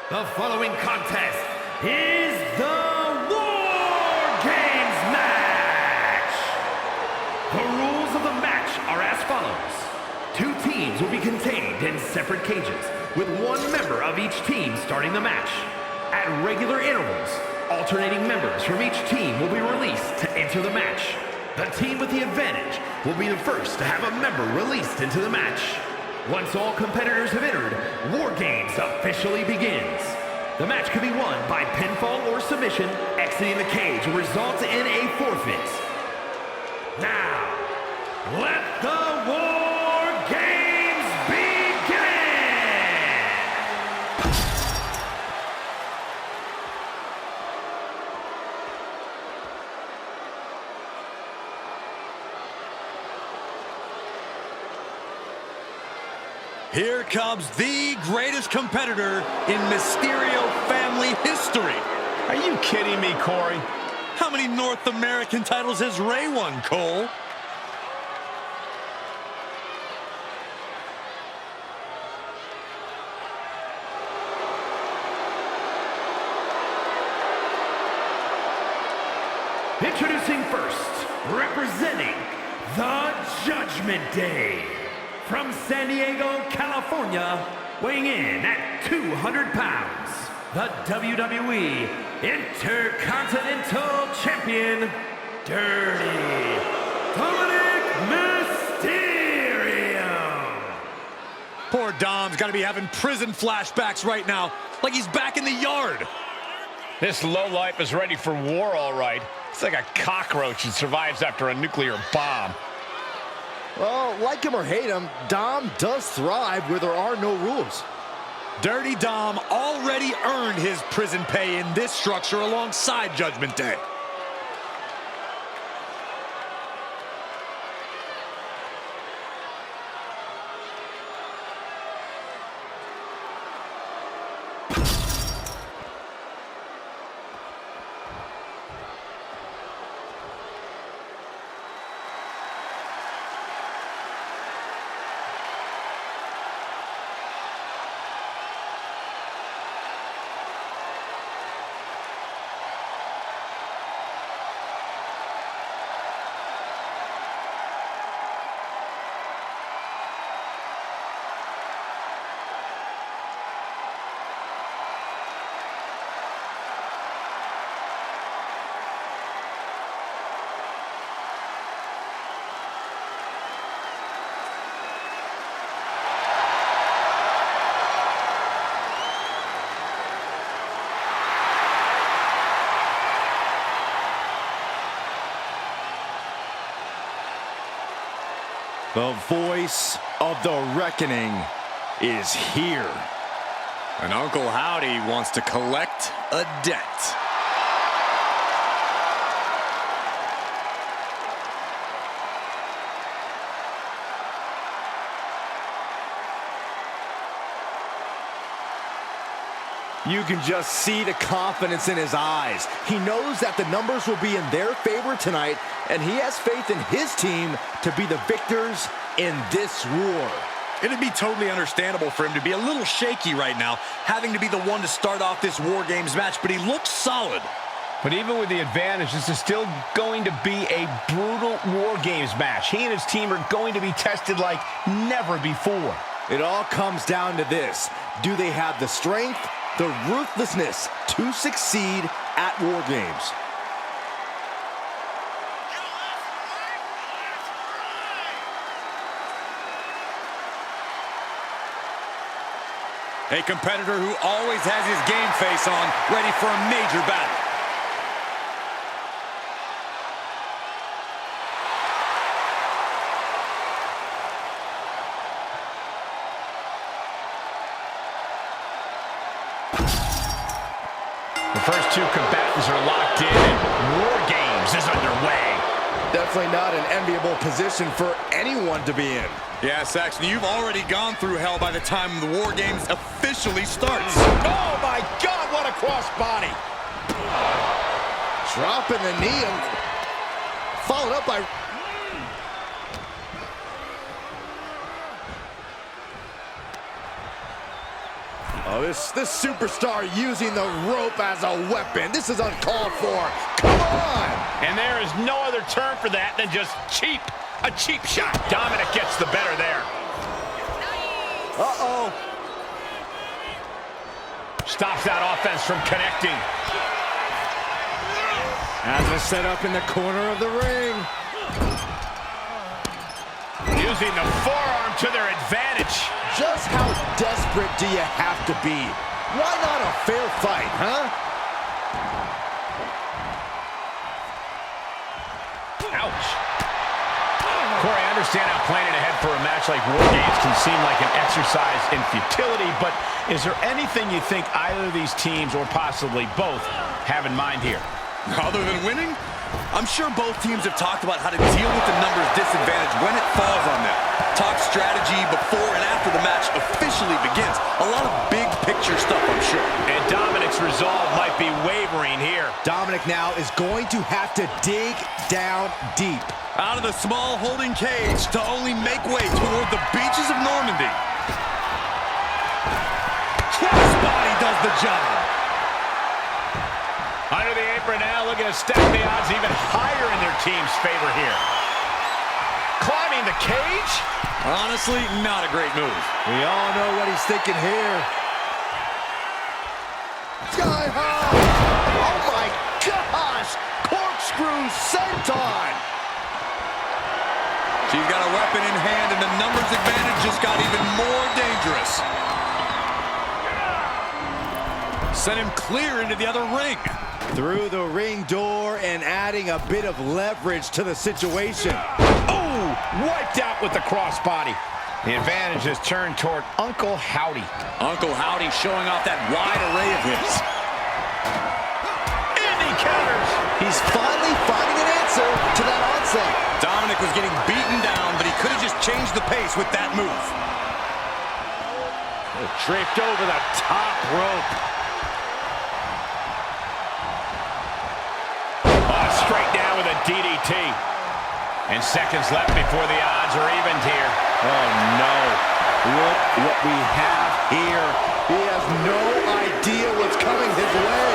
The following contest is the Wargames match. The rules of the match are as follows. 2 teams will be contained in separate cages, with 1 member of each team starting the match. At regular intervals, alternating members from each team will be released to enter the match. The team with the advantage will be the first to have a member released into the match. Once all competitors have entered, Wargames officially begins. The match can be won by pinfall or submission. Exiting the cage will result in a forfeit. Now, let the Wargames begin! Here comes the greatest competitor in Mysterio family history. Are you kidding me, Corey? How many North American titles has Ray won, Cole? Introducing first, representing the Judgment Day. From San Diego, California, weighing in at 200 pounds, the WWE Intercontinental Champion, Dirty Dominic Mysterio. Poor Dom's got to be having prison flashbacks right now, like he's back in the yard. This lowlife is ready for war, all right. It's like a cockroach that survives after a nuclear bomb. Well, like him or hate him, Dom does thrive where there are no rules. Dirty Dom already earned his prison pay in this structure alongside Judgment Day. The voice of the reckoning is here. And Uncle Howdy wants to collect a debt. You can just see the confidence in his eyes. He knows that the numbers will be in their favor tonight, and he has faith in his team to be the victors in this war. It'd be totally understandable for him to be a little shaky right now, having to be the one to start off this War Games match, but he looks solid. But even with the advantage, this is still going to be a brutal War Games match. He and his team are going to be tested like never before. It all comes down to this. Do they have the strength, the ruthlessness to succeed at War Games? A competitor who always has his game face on, ready for a major battle. The first 2 combatants are locked in, and War Games is underway. Definitely not an enviable position for anyone to be in. Yeah, Saxon, you've already gone through hell by the time the War Games officially starts. Oh my God, what a crossbody! Dropping the knee and followed up by... Oh, This superstar using the rope as a weapon. This is uncalled for. Come on! And there is no other term for that than just cheap. A cheap shot. Dominic gets the better there. Uh-oh. Stops that offense from connecting. Has a setup in the corner of the ring. Using the forearm to their advantage. Just how desperate do you have to be? Why not a fair fight, huh? Ouch. Corey, I understand how planning ahead for a match like Wargames can seem like an exercise in futility, but is there anything you think either of these teams, or possibly both, have in mind here? Other than winning? I'm sure both teams have talked about how to deal with the numbers disadvantage when it falls on them. Talk strategy before and after the match officially begins. A lot of big picture stuff, I'm sure. And Dominic's resolve might be wavering here. Dominic now is going to have to dig down deep. Out of the small holding cage to only make way toward the beaches of Normandy. Crossbody does the job. Under the apron now, looking to stack the odds even higher in their team's favor here. Climbing the cage? Honestly, not a great move. We all know what he's thinking here. Sky high! Oh my gosh! Corkscrew senton! She's got a weapon in hand, and the numbers advantage just got even more dangerous. Sent him clear into the other ring. Through the ring door and adding a bit of leverage to the situation. Oh, wiped out with the crossbody. The advantage is turned toward Uncle Howdy. Uncle Howdy showing off that wide array of his. And he counters. He's finally finding an answer to that onslaught. Dominic was getting beaten down, but he could have just changed the pace with that move. Draped over the top rope. Straight down with a DDT. And seconds left before the odds are evened here. Oh, no. Look what we have here. He has no idea what's coming his way.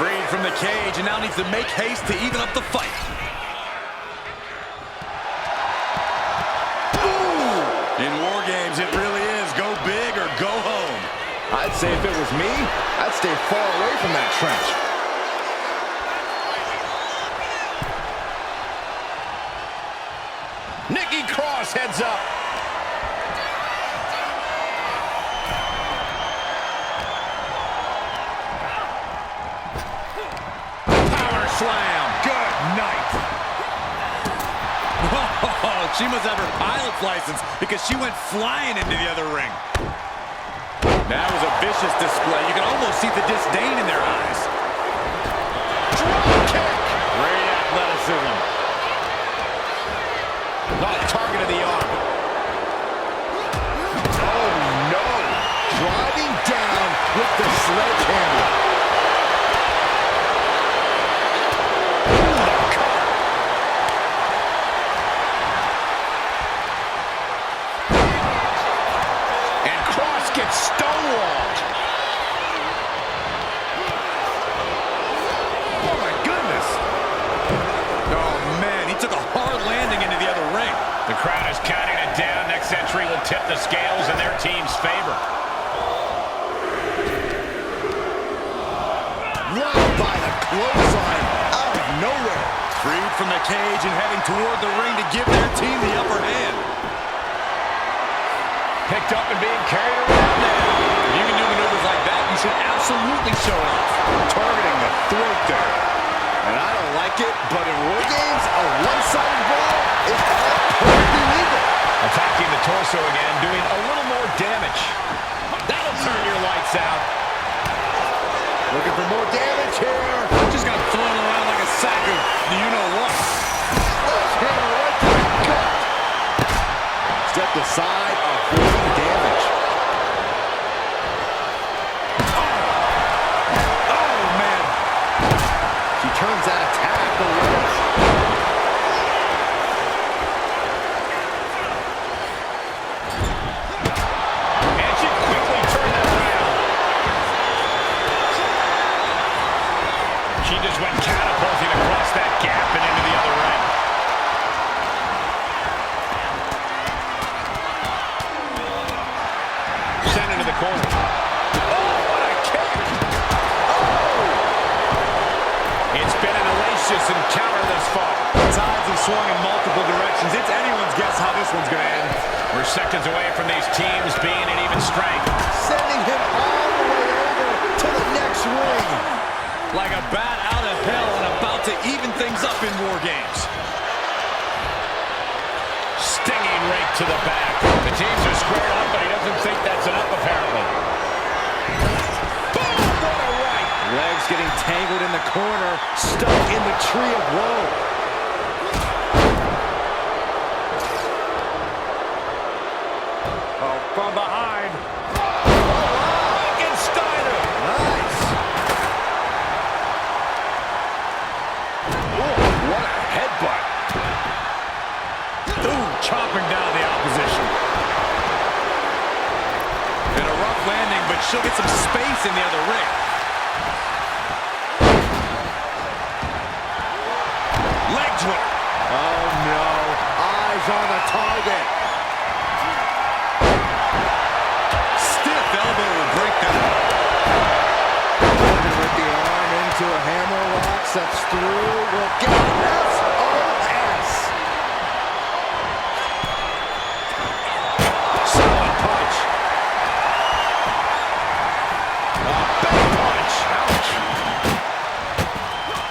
Freed from the cage and now needs to make haste to even up the fight. Ooh. In Wargames, it really is go big or go home. I'd say if it was me, I'd stay far away from that trench. Nikki Cross heads up. Power slam. Good night. Oh, she must have her pilot's license because she went flying into the other ring. That was a vicious display. You can almost see the disdain in their eyes. Drop kick. Great athleticism. Target of the arm. Oh, no. Driving down with the sledgehammer. And Cross gets stonewalled. Oh, my goodness. Oh, man, he took a hard landing into the other ring. The crowd is counting it down. Next entry will tip the scales in their team's favor. Right by the clothesline out of nowhere. Freed from the cage and heading toward the ring to give their team the upper hand. Picked up and being carried around now. If you can do maneuvers like that, you should absolutely show off. Targeting the throat there. And I don't like it, but in Wargames, a one-sided brawl is perfectly legal. Attacking the torso again, doing a little more damage. That'll turn your lights out. Looking for more damage here. Just got thrown around like a sack of you-know-what. Sledgehammer right to the gut. Stepped aside, avoiding damage. Oh, man. She turns that attack away. And she quickly turned that around. vicious encounter thus far. The tides have swung in multiple directions. It's anyone's guess how this one's going to end. We're seconds away from these teams being at even strength. Sending him all the way over to the next ring. Like a bat out of hell and about to even things up in Wargames. Stinging rake to the back. The teams are squared up, but he doesn't think that's enough, apparently. Boom! What a right! Legs getting tangled in the corner, stuck in the tree of woe. Oh, from behind. Steiner. Nice. Oh, what a headbutt. Ooh, chopping down the opposition. And a rough landing, but she'll get some space in the other ring. Leg drop. Oh no, eyes on the target. Stiff elbow will break them. With the arm into a hammerlock, steps through, will get SOS. Solid punch. Back punch. Ouch.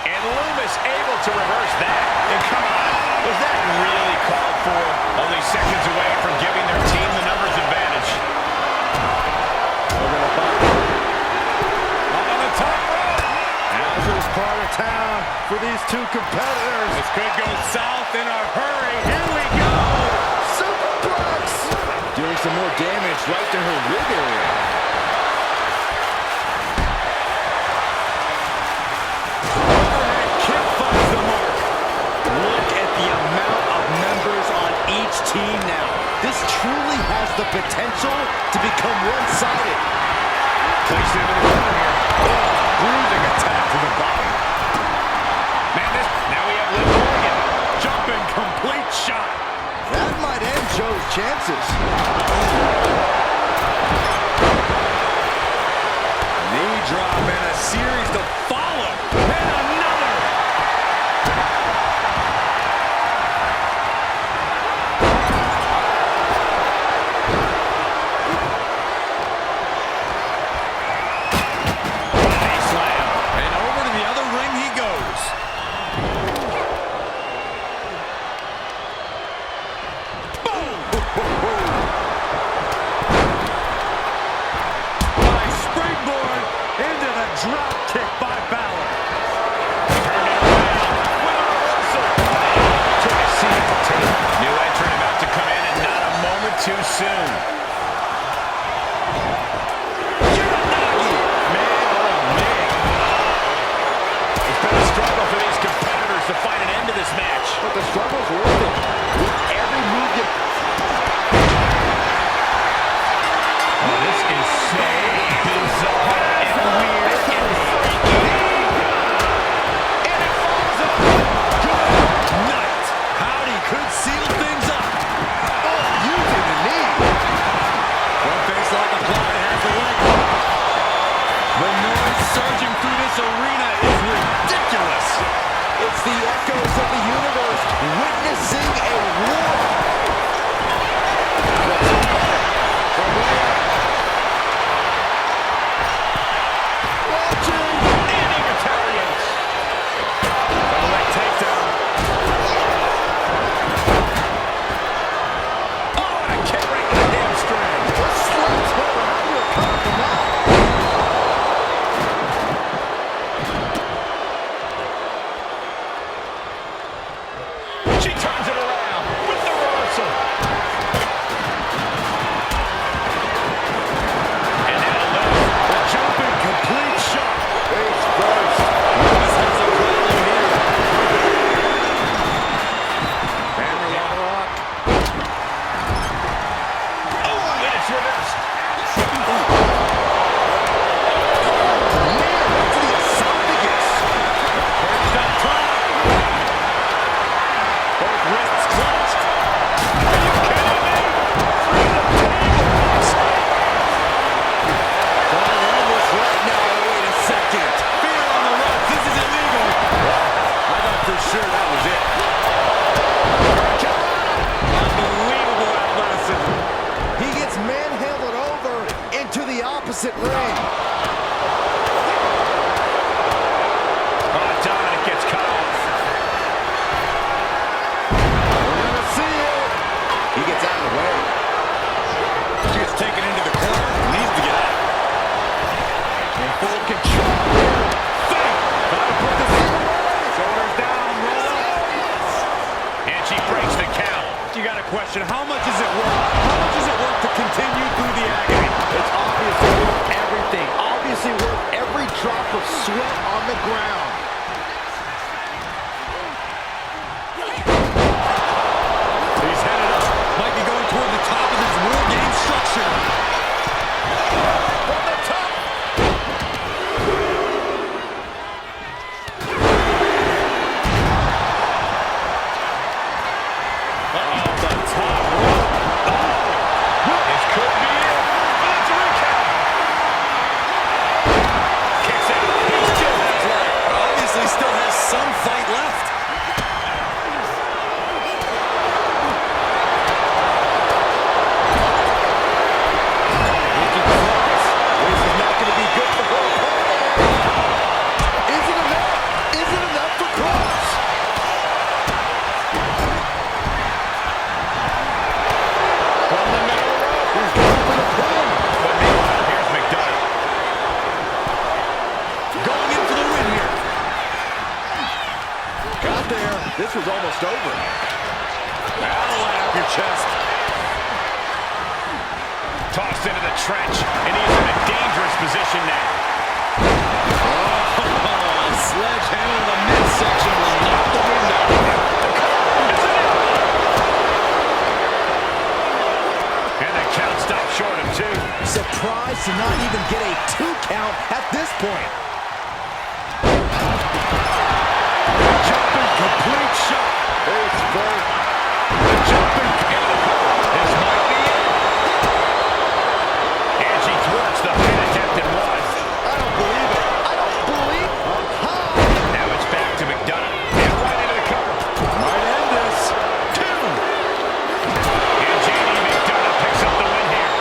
And Loomis able to reverse that. And come on, was that really called for? Only seconds away from giving their team the numbers advantage. Up on the top rope. Hazardous part of town for these two competitors. This could go south in a hurry. Here we go. Superplex! Doing some more damage right to her rib area. Overhead kick finds the mark. Look at the amount of members on each team now. This truly has the potential to become one-sided. Placed into the corner here. Oh, bruising attack to the body. Man, now we have Liv Morgan. Jumping complete shot. That might end Joe's chances. Knee drop and a series to follow. And another. Body slam. And over to the other ring he goes. Nice springboard into the drop kick by Balor. Turned it around with a reversal. Took a seat at the table. New entrant about to come in and not a moment too soon. Man, oh man. It's been a struggle for these competitors to find an end to this match. But the struggle's worth it. With every move you... Oh, this is so bizarre and weird and freaky. And it falls apart. Good night. Howdy could seal things up. Oh, using the knee. One face lock applied, has the leg lock. The noise surging through this arena is ridiculous. It's the echoes of the universe witnessing a war. From Wyatt. Watching. And he retaliates. Double leg takedown. Oh, and a kick right to the hamstring. The sledgehammer. How do you recover from that? She turns it around with the reversal. Dominic gets cut off. We're going to see it. He gets out of the way. She gets taken into the corner. Needs to get out. In full control. Gotta put this away. Shoulders down, roll up. And she breaks the count. You got to question, how much is it worth? How much is it worth to continue through the agony? It's obviously worth everything. Obviously worth every drop of sweat on the ground. He's headed up. Might be going toward the top of this War Game structure. From the top. The top rope. This could be it. It's a recount. Kicks out. He still has life. Obviously still has some fight left. This is not going to be good for her. Is it enough? Is it enough for Cross? From the middle rope. He's going for the pin. But meanwhile, here's McDonough. Going in for the win here. Got there. This was almost over. That'll light up your chest. Tossed into the trench, and he's in a dangerous position now. Sledgehammer in the midsection will knock the wind out. And the count stopped short of 2. Surprised to not even get a 2 count at this point. Jumping complete shot. Face first. The jumping into the cover. This might be it. And she thwarts the pin attempt it was. I don't believe it. I don't believe it. Now it's back to McDonough. And right into the cover. Might end this. 2. And JD McDonough picks up the win here.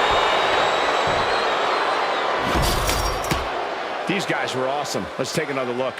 These guys were awesome. Let's take another look.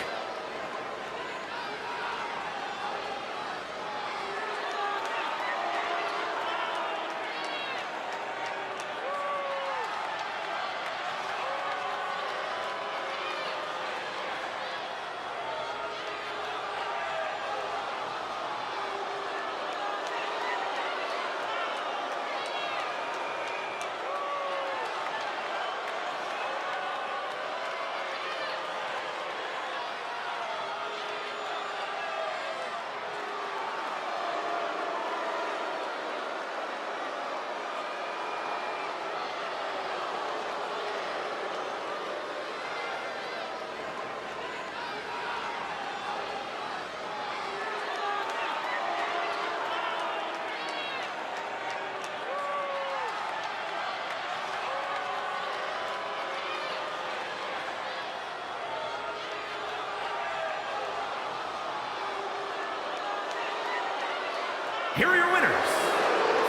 Here are your winners.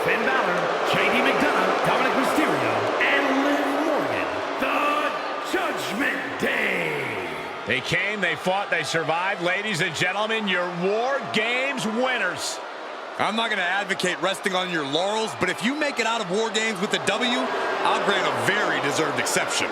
Finn Balor, JD McDonough, Dominic Mysterio, and Liv Morgan. The Judgment Day. They came, they fought, they survived. Ladies and gentlemen, your War Games winners. I'm not going to advocate resting on your laurels, but if you make it out of War Games with a W, I'll grant a very deserved exception.